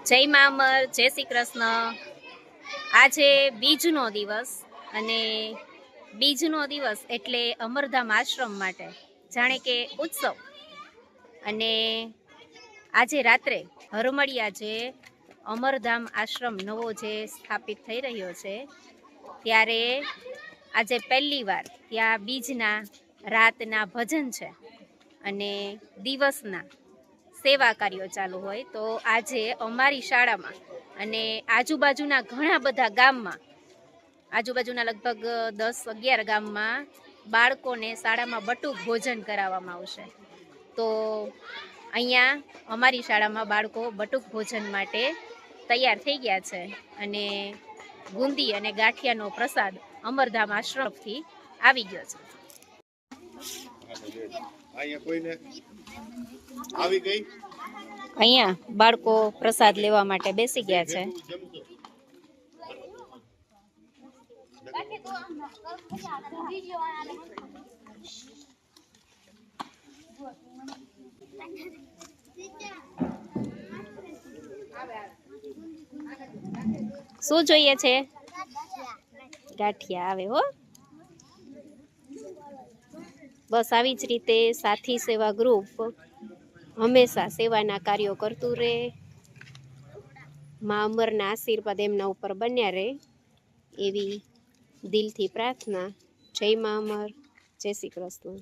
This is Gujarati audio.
જય મા અમર, જય શ્રી કૃષ્ણ। આજે બીજનો દિવસ અને બીજનો દિવસ એટલે અમરધામ આશ્રમ માટે જાણે કે ઉત્સવ। અને આજે રાત્રે હરમડિયા જે અમરધામ આશ્રમ નવો જે સ્થાપિત થઈ રહ્યો છે ત્યારે આજે પહેલી વાર ત્યાં બીજના રાતના ભજન છે અને દિવસના સેવા કાર્યો ચાલુ હોય। તો આજે અમારી શાળામાં અને આજુબાજુના ઘણા બધા ગામમાં, આજુબાજુના લગભગ 10-11 ગામમાં બાળકોને શાળામાં બટુક ભોજન કરાવવામાં આવશે। તો અહીંયા અમારી શાળામાં બાળકો બટુક ભોજન માટે તૈયાર થઈ ગયા છે અને બુંદી અને ગાંઠિયાનો પ્રસાદ અમરધામ આશ્રમથી આવી ગયો છે। અહીંયા બાળકો પ્રસાદ લેવા માટે બેસી ગયા છે। શું જોઈએ છે? ગાંઠિયા આવે હો। બસ આવી જ રીતે સાથી સેવા ગ્રુપ હંમેશા સેવાના કાર્યો કરતું રહે। મા અમરના આશીર્વાદ એમના ઉપર બન્યા રહે એવી દિલથી પ્રાર્થના। જય મા અમર, જય શ્રી કૃષ્ણ।